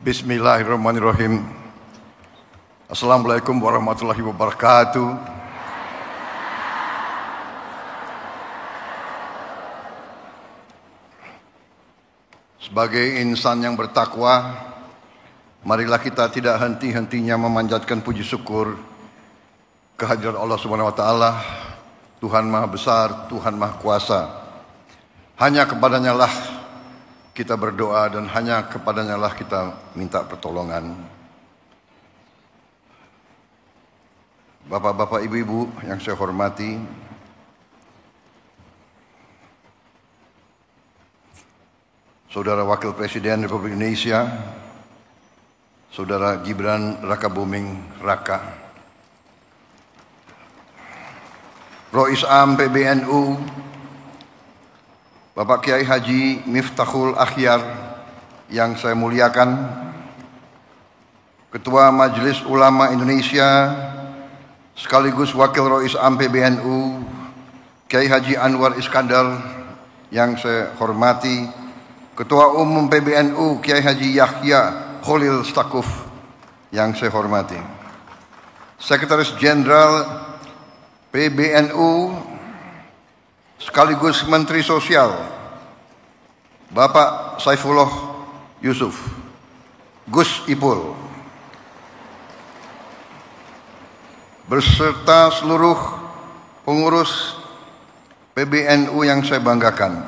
Bismillahirrahmanirrahim. Assalamualaikum warahmatullahi wabarakatuh. Sebagai insan yang bertakwa, marilah kita tidak henti-hentinya memanjatkan puji syukur kehadirat Allah Subhanahu wa taala, Tuhan Maha Besar, Tuhan Maha Kuasa. Hanya kepadanya lah kita berdoa dan hanya kepadanya lah kita minta pertolongan. Bapak-bapak, ibu-ibu yang saya hormati, Saudara Wakil Presiden Republik Indonesia, Saudara Gibran Rakabuming Raka, Rois Am PBNU, Bapak Kiai Haji Miftahul Akhyar yang saya muliakan, Ketua Majelis Ulama Indonesia sekaligus Wakil Rois Am PBNU, Kiai Haji Anwar Iskandar yang saya hormati, Ketua Umum PBNU Kiai Haji Yahya Khalil Stakuf yang saya hormati, Sekretaris Jenderal PBNU sekaligus Menteri Sosial Bapak Saifullah Yusuf Gus Ipul, beserta seluruh pengurus PBNU yang saya banggakan,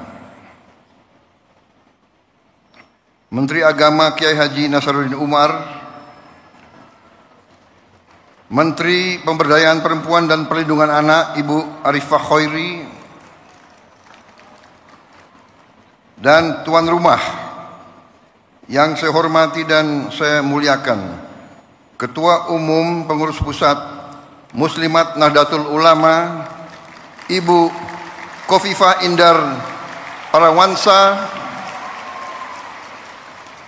Menteri Agama Kiai Haji Nasaruddin Umar, Menteri Pemberdayaan Perempuan dan Perlindungan Anak Ibu Arifah Khairi, dan tuan rumah yang saya hormati dan saya muliakan, Ketua Umum Pengurus Pusat Muslimat Nahdlatul Ulama Ibu Khofifah Indar Parawansa,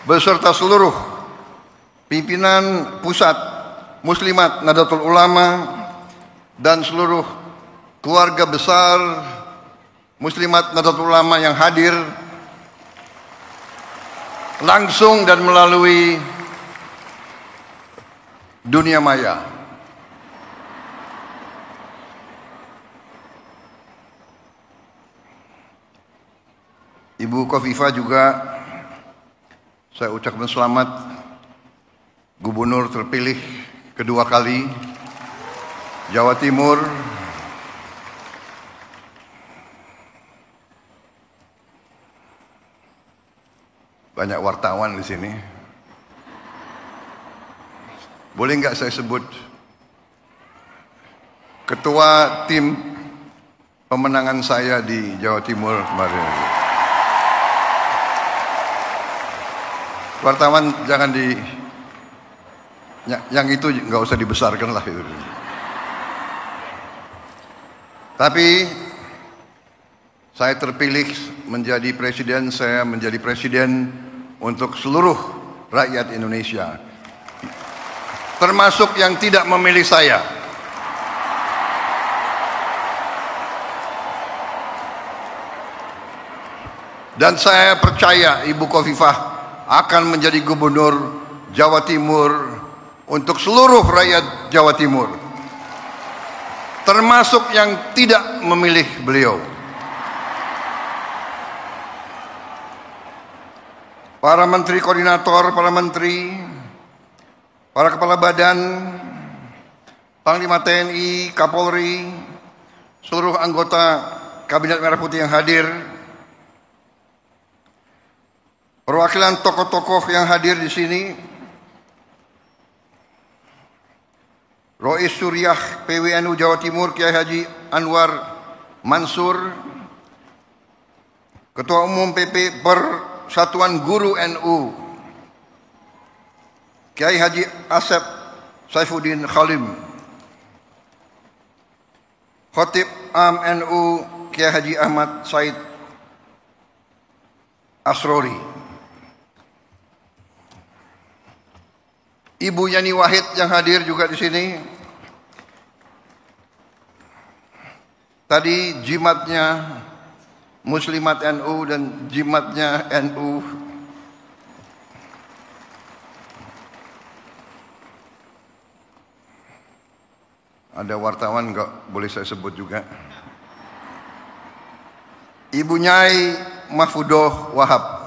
beserta seluruh pimpinan Pusat Muslimat Nahdlatul Ulama dan seluruh keluarga besar Muslimat Nahdlatul Ulama yang hadir langsung dan melalui dunia maya. Ibu Khofifah juga saya ucapkan selamat Gubernur terpilih kedua kali Jawa Timur. Banyak wartawan di sini. Boleh nggak saya sebut ketua tim pemenangan saya di Jawa Timur kemarin? Wartawan jangan yang itu nggak usah dibesarkan lah itu. Tapi saya terpilih menjadi presiden, saya menjadi presiden untuk seluruh rakyat Indonesia, termasuk yang tidak memilih saya. Dan saya percaya Ibu Khofifah akan menjadi gubernur Jawa Timur untuk seluruh rakyat Jawa Timur, termasuk yang tidak memilih beliau. Para menteri koordinator, para menteri, para kepala badan, Panglima TNI, Kapolri, seluruh anggota Kabinet Merah Putih yang hadir, perwakilan tokoh-tokoh yang hadir di sini, Rois Suriah PWNU Jawa Timur Kiai Haji Anwar Mansur, Ketua Umum PP Persatuan Guru NU Kiai Haji Asep Saifuddin Khalim, Khatib Am NU Kiai Haji Ahmad Said Asrori, Ibu Yani Wahid yang hadir juga di sini. Tadi jimatnya Muslimat NU dan jimatnya NU Ada wartawan nggak boleh saya sebut juga. Ibu Nyai Mahfudoh Wahab.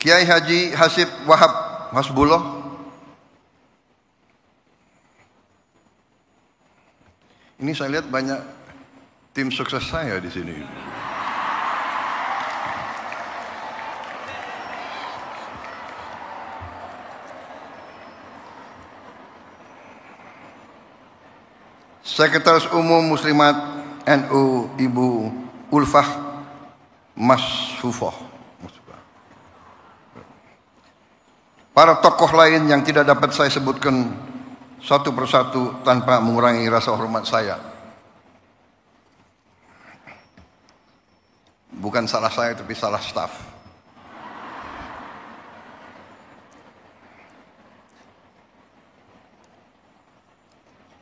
Kiai Haji Hasib Wahab Hasbullah. Ini saya lihat banyak tim sukses saya di sini. Sekretaris Umum Muslimat NU Ibu Ulfah Masfufoh. Para tokoh lain yang tidak dapat saya sebutkan satu persatu tanpa mengurangi rasa hormat saya. Bukan salah saya tapi salah staf.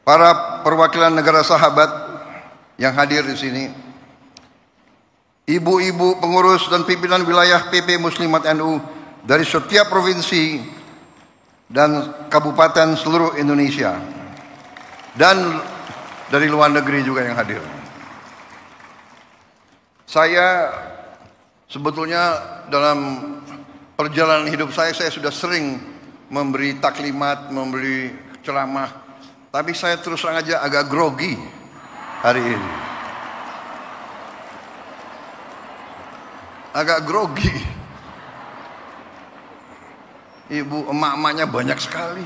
Para perwakilan negara sahabat yang hadir di sini, ibu-ibu pengurus dan pimpinan wilayah PP Muslimat NU dari setiap provinsi dan kabupaten seluruh Indonesia, dan dari luar negeri juga yang hadir. Saya sebetulnya dalam perjalanan hidup saya sudah sering memberi taklimat, memberi ceramah, tapi saya terus terang aja agak grogi hari ini. Agak grogi. Ibu emak-emaknya banyak sekali.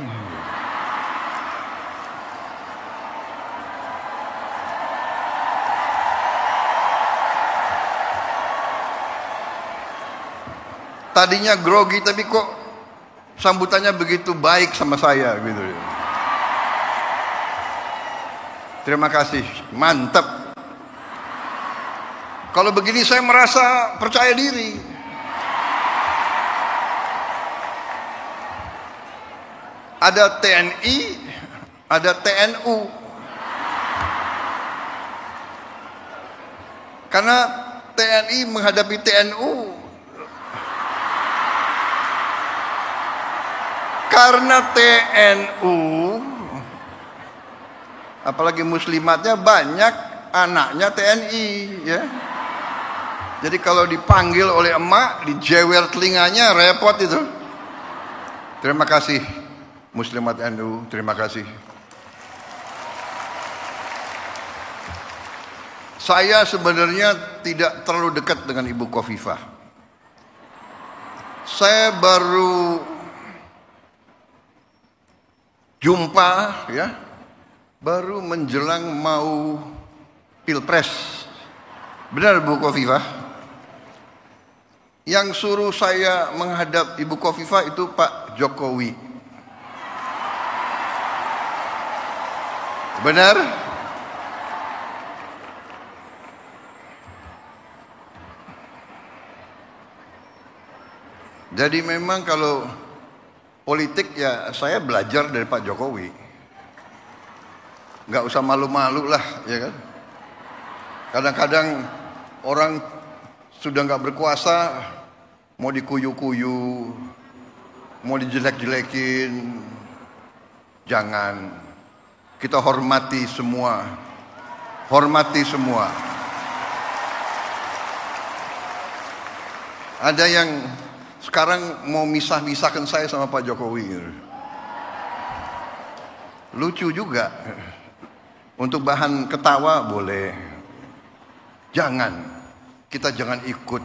Tadinya grogi tapi kok sambutannya begitu baik sama saya gitu. Terima kasih, mantap. Kalau begini saya merasa percaya diri. Ada TNI, ada TNU. Karena TNI menghadapi TNU. Karena TNU, apalagi muslimatnya banyak anaknya TNI, ya. Jadi kalau dipanggil oleh emak, dijewer telinganya, repot itu. Terima kasih Muslimat NU, terima kasih. Saya sebenarnya tidak terlalu dekat dengan Ibu Khofifah. Saya baru jumpa, ya, baru menjelang mau Pilpres. Benar Bu Khofifah? Yang suruh saya menghadap Ibu Khofifah itu Pak Jokowi. Benar? Jadi memang kalau politik ya saya belajar dari Pak Jokowi. Nggak usah malu-malu lah, ya kan? Kadang-kadang orang sudah nggak berkuasa, mau dikuyu-kuyu, mau dijelek-jelekin, jangan. Kita hormati semua. Hormati semua. Ada yang sekarang mau misah-misahkan saya sama Pak Jokowi. Lucu juga. Untuk bahan ketawa boleh. Jangan. Kita jangan ikut.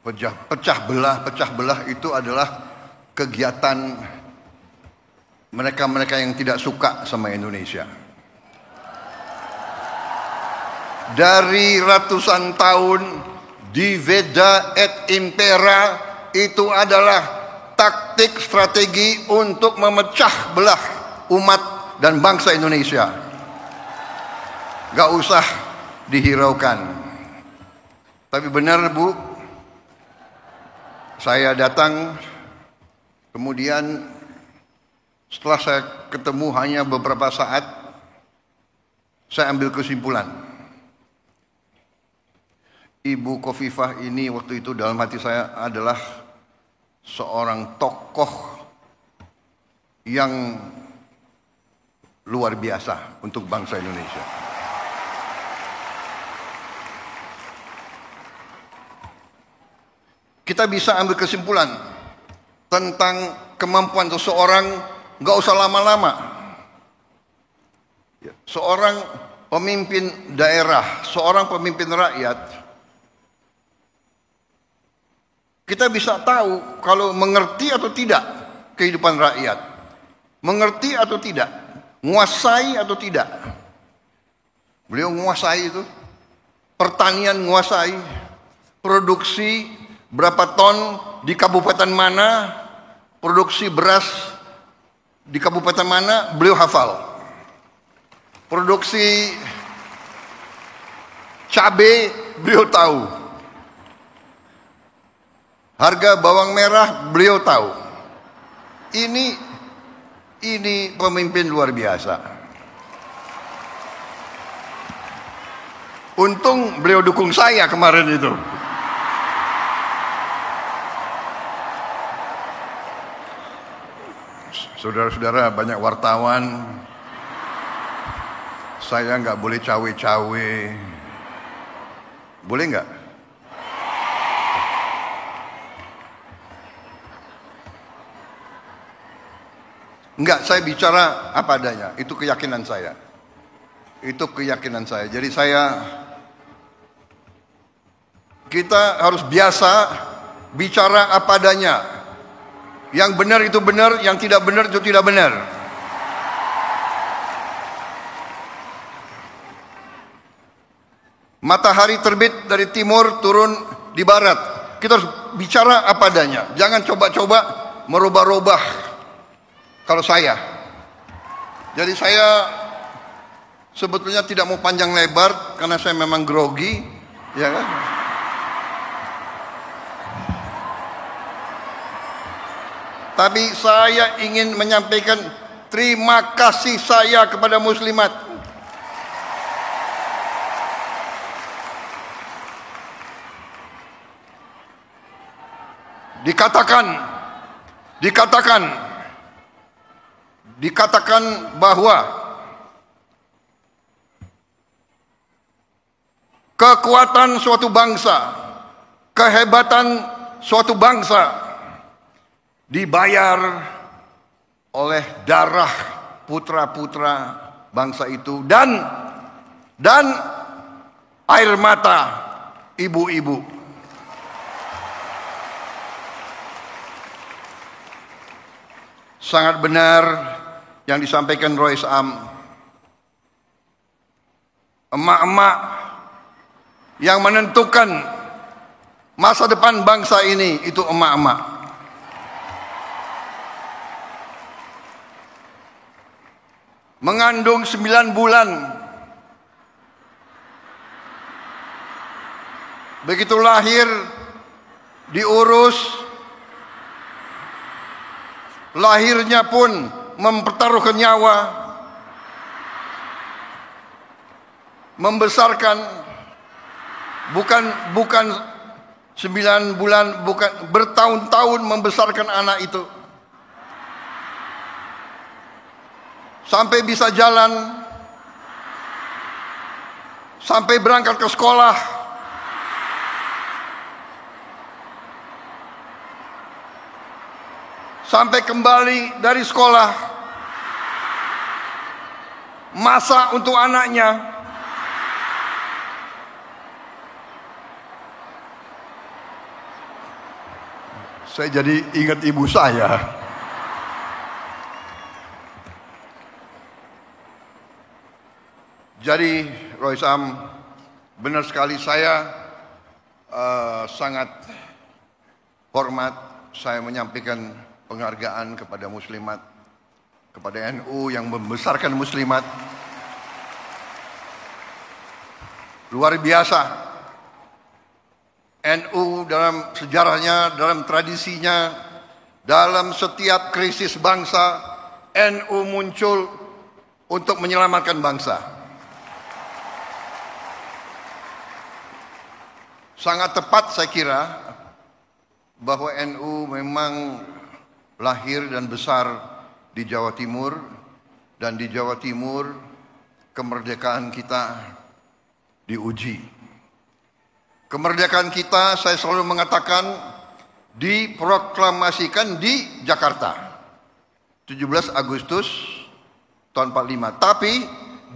Pecah belah itu adalah kegiatan mereka-mereka yang tidak suka sama Indonesia. Dari ratusan tahun, diveda et impera itu adalah taktik strategi untuk memecah belah umat dan bangsa Indonesia. Gak usah dihiraukan. Tapi benar Bu, saya datang, kemudian setelah saya ketemu hanya beberapa saat, saya ambil kesimpulan. Ibu Khofifah ini waktu itu dalam hati saya adalah seorang tokoh yang luar biasa untuk bangsa Indonesia. Kita bisa ambil kesimpulan tentang kemampuan seseorang, nggak usah lama-lama. Seorang pemimpin daerah, seorang pemimpin rakyat, kita bisa tahu kalau mengerti atau tidak kehidupan rakyat, mengerti atau tidak, menguasai atau tidak. Beliau menguasai itu, pertanian menguasai, produksi berapa ton di kabupaten mana, produksi beras di kabupaten mana, beliau hafal. Produksi cabai beliau tahu. Harga bawang merah beliau tahu. Ini pemimpin luar biasa. Untung beliau dukung saya kemarin itu. Saudara-saudara, banyak wartawan, saya nggak boleh cawe-cawe. Boleh nggak? Enggak, saya bicara apa adanya. Itu keyakinan saya. Itu keyakinan saya. Jadi kita harus biasa bicara apa adanya. Yang benar itu benar, yang tidak benar itu tidak benar. Matahari terbit dari timur, turun di barat. Kita harus bicara apa adanya. Jangan coba-coba merubah-rubah. Kalau saya, jadi saya sebetulnya tidak mau panjang lebar karena saya memang grogi, ya kan? Tapi saya ingin menyampaikan terima kasih saya kepada muslimat. Dikatakan bahwa kekuatan suatu bangsa, kehebatan suatu bangsa dibayar oleh darah putra-putra bangsa itu dan air mata ibu-ibu. Sangat benar yang disampaikan Rois Am. Emak-emak yang menentukan masa depan bangsa ini itu emak-emak. Mengandung 9 bulan. Begitu lahir, diurus. Lahirnya pun mempertaruhkan nyawa. Membesarkan bukan 9 bulan, bukan bertahun-tahun membesarkan anak itu. Sampai bisa jalan, sampai berangkat ke sekolah, sampai kembali dari sekolah, masak untuk anaknya, saya jadi ingat ibu saya. Jadi Rois Am, benar sekali saya sangat hormat, saya menyampaikan penghargaan kepada muslimat, kepada NU yang membesarkan muslimat. Luar biasa. NU dalam sejarahnya, dalam tradisinya, dalam setiap krisis bangsa, NU muncul untuk menyelamatkan bangsa. Sangat tepat saya kira bahwa NU memang lahir dan besar di Jawa Timur, dan di Jawa Timur kemerdekaan kita diuji. Kemerdekaan kita, saya selalu mengatakan, diproklamasikan di Jakarta 17 Agustus tahun 45, tapi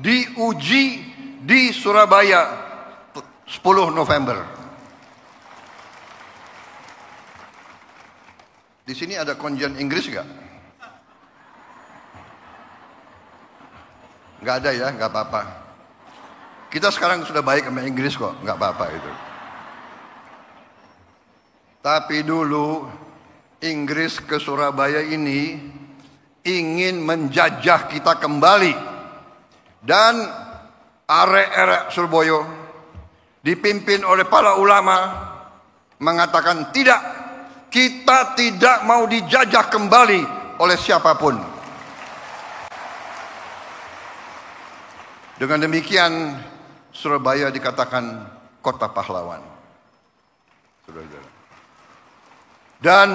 diuji di Surabaya 10 November. Di sini ada konjen Inggris nggak? Nggak ada ya, nggak apa-apa. Kita sekarang sudah baik sama Inggris kok, nggak apa-apa itu. Tapi dulu Inggris ke Surabaya ini ingin menjajah kita kembali. Dan arek-arek Surabaya dipimpin oleh para ulama mengatakan tidak, kita tidak mau dijajah kembali oleh siapapun. Dengan demikian Surabaya dikatakan kota pahlawan. Saudara-saudara. Dan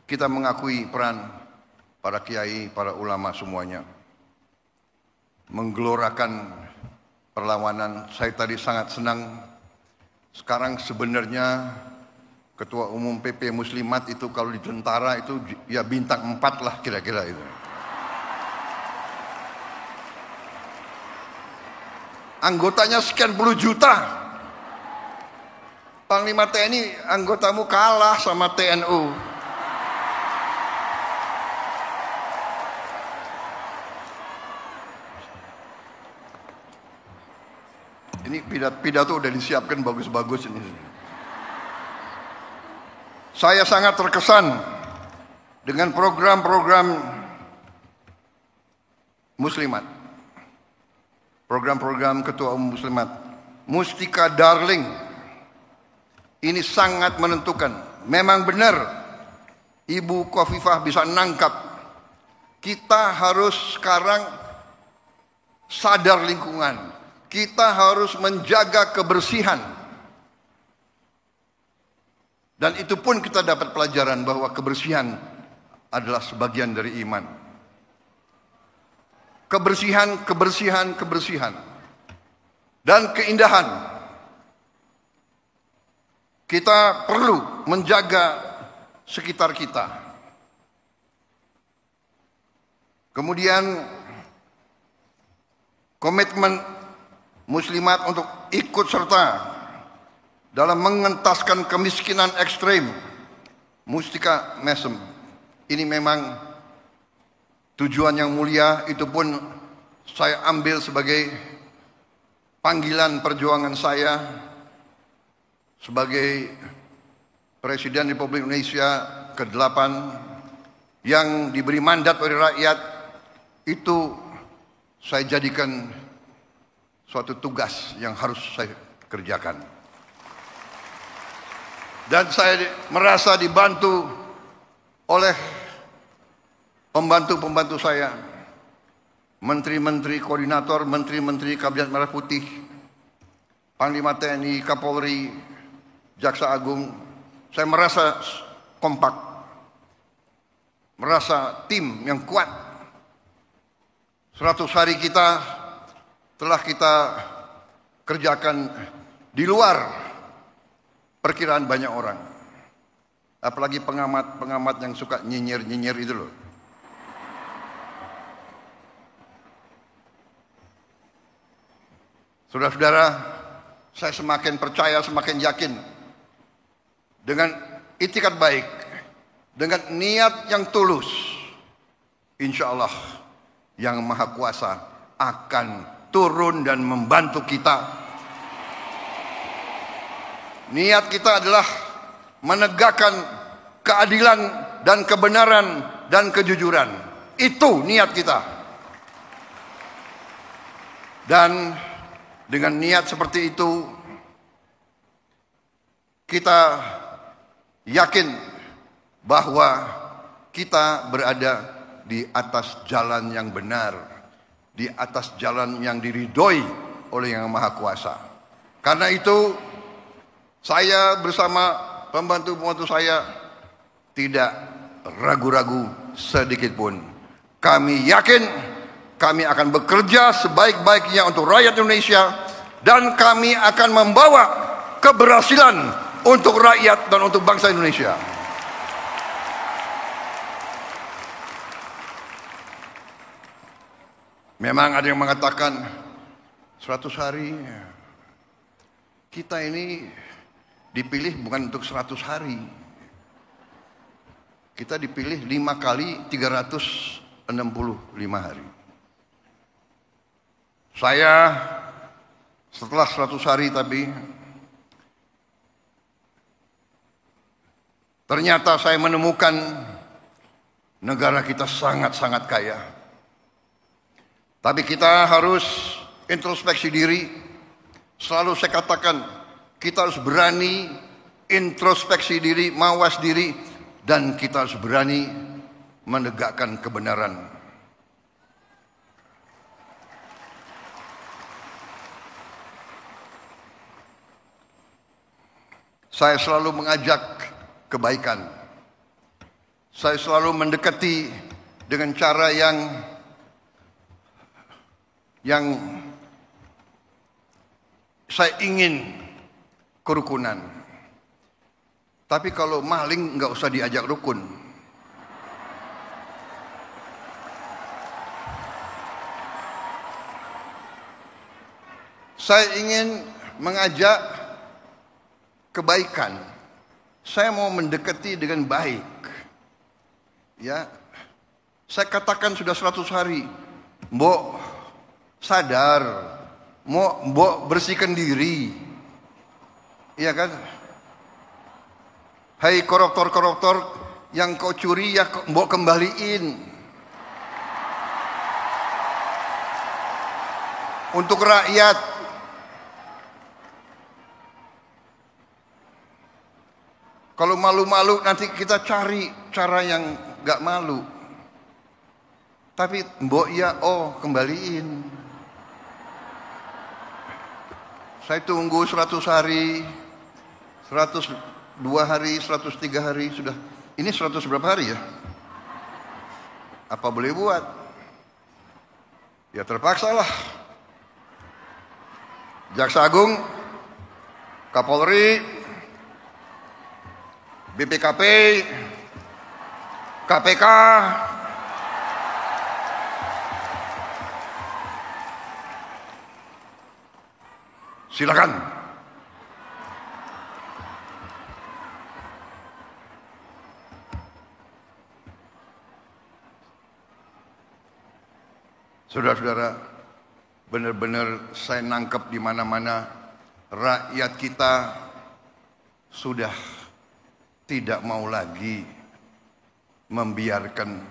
kita mengakui peran para kiai, para ulama semuanya menggelorakan perlawanan. Saya tadi sangat senang. Sekarang sebenarnya Ketua Umum PP Muslimat itu kalau di tentara itu ya bintang 4 lah kira-kira itu. Anggotanya sekian puluh juta. Panglima TNI anggotamu kalah sama TNU. Ini pidato udah disiapkan bagus-bagus ini. Saya sangat terkesan dengan program-program Muslimat. Program-program Ketua Umum Muslimat. Mustika Darling. Ini sangat menentukan. Memang benar Ibu Khofifah bisa nangkap. Kita harus sekarang sadar lingkungan. Kita harus menjaga kebersihan. Dan itu pun kita dapat pelajaran bahwa kebersihan adalah sebagian dari iman. Kebersihan, kebersihan, kebersihan. Dan keindahan. Kita perlu menjaga sekitar kita. Kemudian komitmen Muslimat untuk ikut serta dalam mengentaskan kemiskinan ekstrim. Mustika Mesem. Ini memang tujuan yang mulia, itu pun saya ambil sebagai panggilan perjuangan saya sebagai Presiden Republik Indonesia ke-8 yang diberi mandat oleh rakyat. Itu saya jadikan suatu tugas yang harus saya kerjakan. Dan saya merasa dibantu oleh pembantu-pembantu saya, menteri-menteri koordinator, menteri-menteri Kabinet Merah Putih, Panglima TNI, Kapolri, Jaksa Agung. Saya merasa kompak, merasa tim yang kuat. 100 hari kita telah kita kerjakan di luar perkiraan banyak orang. Apalagi pengamat-pengamat yang suka nyinyir-nyinyir itu loh. Saudara-saudara, saya semakin percaya, semakin yakin dengan itikat baik, dengan niat yang tulus, insya Allah Yang Maha Kuasa akan turun dan membantu kita. Niat kita adalah menegakkan keadilan dan kebenaran dan kejujuran. Itu niat kita. Dan dengan niat seperti itu, kita yakin bahwa kita berada di atas jalan yang benar, di atas jalan yang diridhoi oleh Yang Maha Kuasa. Karena itu, saya bersama pembantu-pembantu saya tidak ragu-ragu sedikit pun. Kami yakin kami akan bekerja sebaik-baiknya untuk rakyat Indonesia, dan kami akan membawa keberhasilan untuk rakyat dan untuk bangsa Indonesia. Memang ada yang mengatakan 100 hari. Kita ini dipilih bukan untuk 100 hari. Kita dipilih 5 kali 365 hari. Saya setelah 100 hari tapi ternyata saya menemukan negara kita sangat-sangat kaya. Tapi kita harus introspeksi diri. Selalu saya katakan, kita harus berani introspeksi diri, mawas diri, dan kita harus berani menegakkan kebenaran. Saya selalu mengajak kebaikan. Saya selalu mendekati dengan cara yang saya ingin kerukunan. Tapi kalau maling nggak usah diajak rukun. Saya ingin mengajak kebaikan. Saya mau mendekati dengan baik. Ya, saya katakan sudah 100 hari. Mbok sadar, mbok bersihkan diri. Iya kan? Hai koruptor-koruptor yang kau curi ya mbok kembaliin. Untuk rakyat. Kalau malu-malu nanti kita cari cara yang gak malu. Tapi mbok ya kembaliin. Saya tunggu 100 hari, 102 hari, 103 hari sudah. Ini 100 berapa hari ya? Apa boleh buat? Ya terpaksa lah. Jaksa Agung, Kapolri, BPKP, KPK, silakan. Saudara-saudara, benar-benar saya nangkep di mana-mana rakyat kita sudah tidak mau lagi membiarkan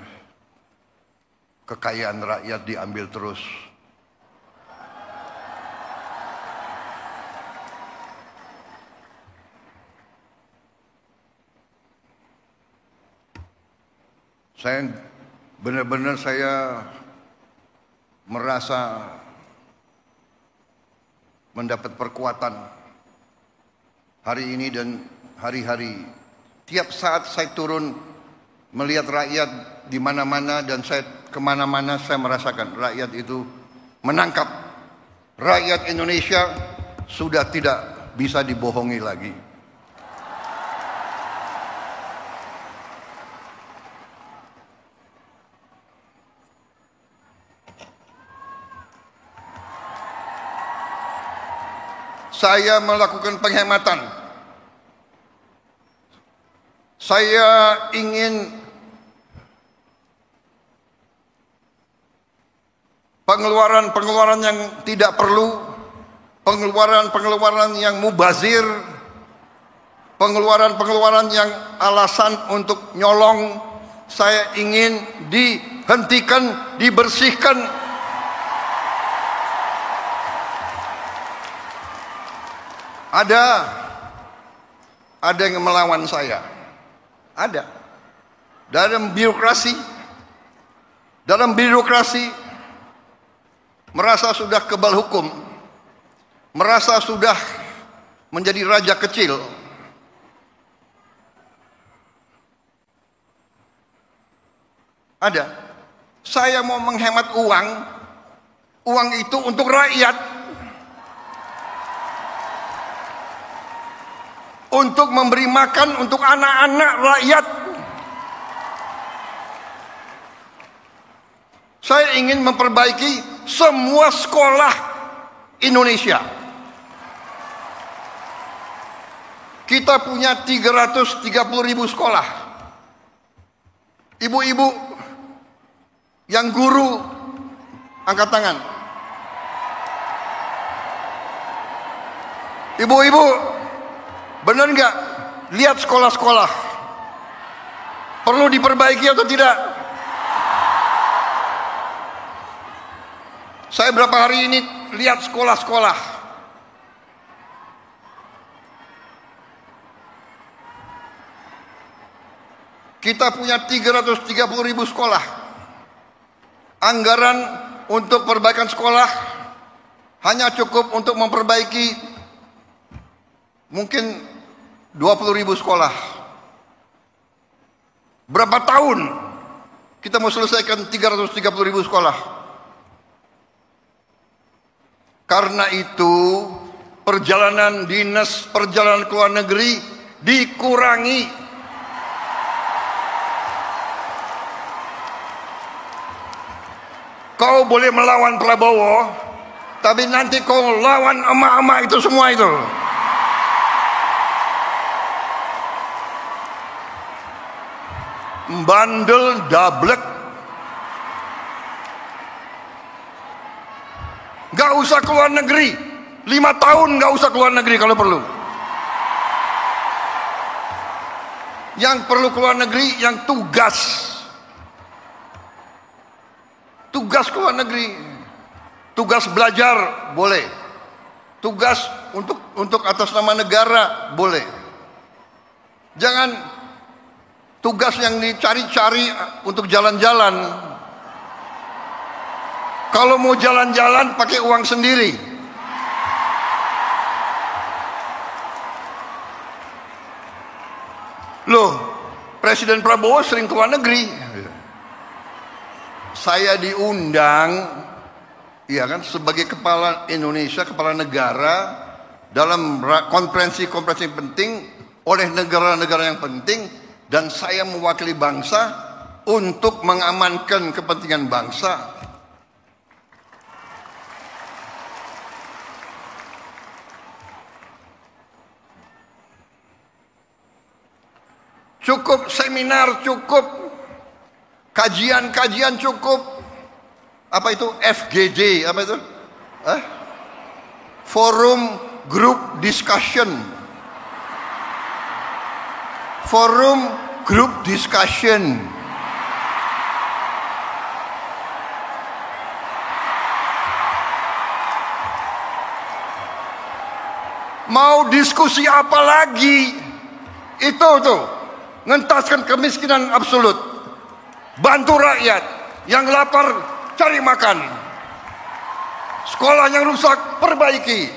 kekayaan rakyat diambil terus. Saya benar-benar merasa mendapat perkuatan hari ini dan hari-hari. Tiap saat saya turun melihat rakyat di mana-mana dan saya kemana-mana saya merasakan rakyat itu menangkap. Rakyat Indonesia sudah tidak bisa dibohongi lagi. Saya melakukan penghematan. Saya ingin pengeluaran-pengeluaran yang tidak perlu, pengeluaran-pengeluaran yang mubazir, pengeluaran-pengeluaran yang alasan untuk nyolong, saya ingin dihentikan, dibersihkan. Ada yang melawan saya. Ada. Dalam birokrasi merasa sudah kebal hukum, merasa sudah menjadi raja kecil. Ada. Saya mau menghemat uang. Uang itu untuk rakyat. Untuk memberi makan untuk anak-anak rakyat. Saya ingin memperbaiki semua sekolah Indonesia. Kita punya 330.000 sekolah. Ibu-ibu yang guru, angkat tangan. Ibu-ibu, benar nggak? Lihat sekolah-sekolah. Perlu diperbaiki atau tidak? Saya berapa hari ini lihat sekolah-sekolah. Kita punya 330.000 sekolah. Anggaran untuk perbaikan sekolah hanya cukup untuk memperbaiki mungkin 20.000 sekolah. Berapa tahun kita mau selesaikan 330.000 sekolah? Karena itu perjalanan dinas, perjalanan ke luar negeri dikurangi. Kau boleh melawan Prabowo, tapi nanti kau lawan emak-emak itu semua itu. Bandel dablek. Gak usah keluar negeri. 5 tahun gak usah keluar negeri kalau perlu. Yang perlu keluar negeri yang tugas. Tugas keluar negeri, tugas belajar boleh, tugas untuk atas nama negara boleh. Jangan tugas yang dicari-cari untuk jalan-jalan. Kalau mau jalan-jalan pakai uang sendiri. Loh, Presiden Prabowo sering keluar negeri. Saya diundang, ya kan, sebagai kepala Indonesia, kepala negara dalam konferensi-konferensi penting oleh negara-negara yang penting, dan saya mewakili bangsa untuk mengamankan kepentingan bangsa. Cukup seminar, cukup kajian-kajian, cukup. Apa itu FGD? Apa itu? Forum Group Discussion. Forum Group Discussion. Mau diskusi apa lagi? Itu tuh, ngentaskan kemiskinan absolut. Bantu rakyat yang lapar cari makan. Sekolah yang rusak perbaiki.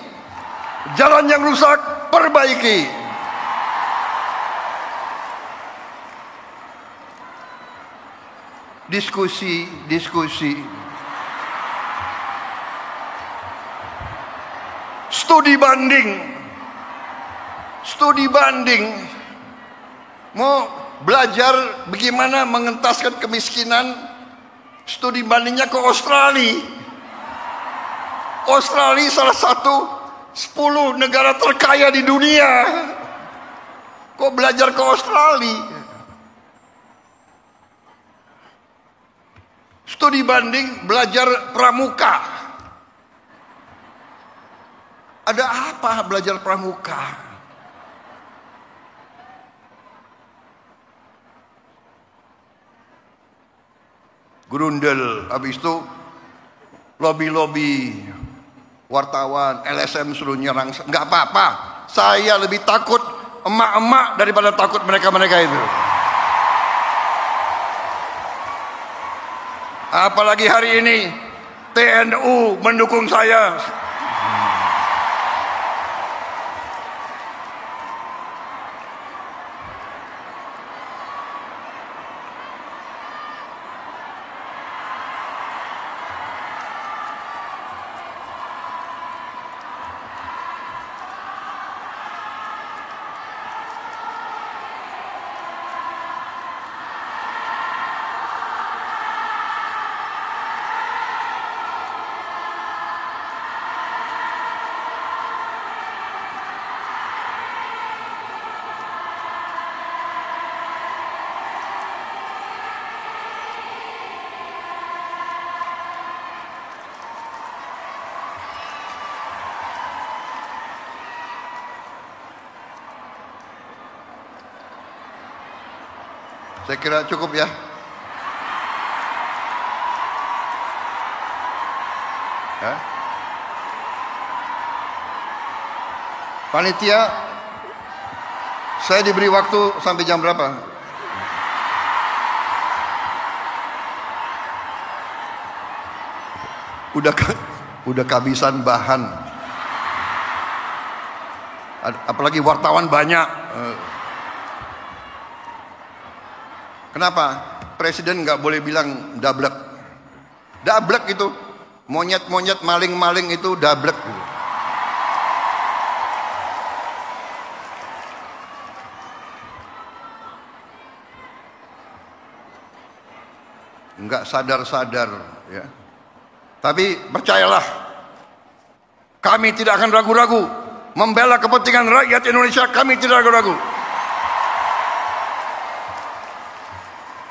Jalan yang rusak perbaiki. Diskusi. Studi banding. Mau belajar bagaimana mengentaskan kemiskinan, studi bandingnya ke Australia. Australia salah satu 10 negara terkaya di dunia. Kok belajar ke Australia? Studi banding, belajar pramuka. Ada apa belajar pramuka? Grundel, habis itu lobby wartawan, LSM suruh nyerang. Nggak apa-apa, saya lebih takut emak-emak daripada takut mereka-mereka itu. Apalagi hari ini TNU mendukung saya. Saya kira cukup ya. Panitia, saya diberi waktu sampai jam berapa? Udah kehabisan bahan. Apalagi wartawan banyak. Kenapa? Presiden nggak boleh bilang dablek. Dablek itu monyet-monyet, maling-maling itu dablek. Nggak sadar-sadar ya. Tapi percayalah, kami tidak akan ragu-ragu membela kepentingan rakyat Indonesia. Kami tidak ragu-ragu.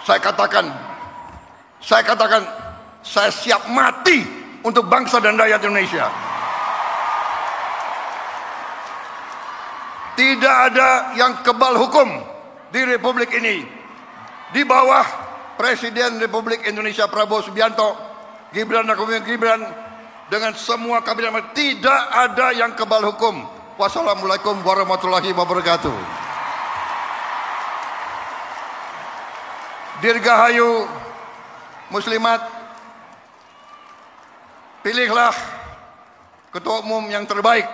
Saya katakan, saya siap mati untuk bangsa dan rakyat Indonesia. Tidak ada yang kebal hukum di Republik ini. Di bawah Presiden Republik Indonesia Prabowo Subianto, Gibran Rakabuming Gibran, dengan semua kabinet, tidak ada yang kebal hukum. Wassalamualaikum warahmatullahi wabarakatuh. Dirgahayu Muslimat, pilihlah ketua umum yang terbaik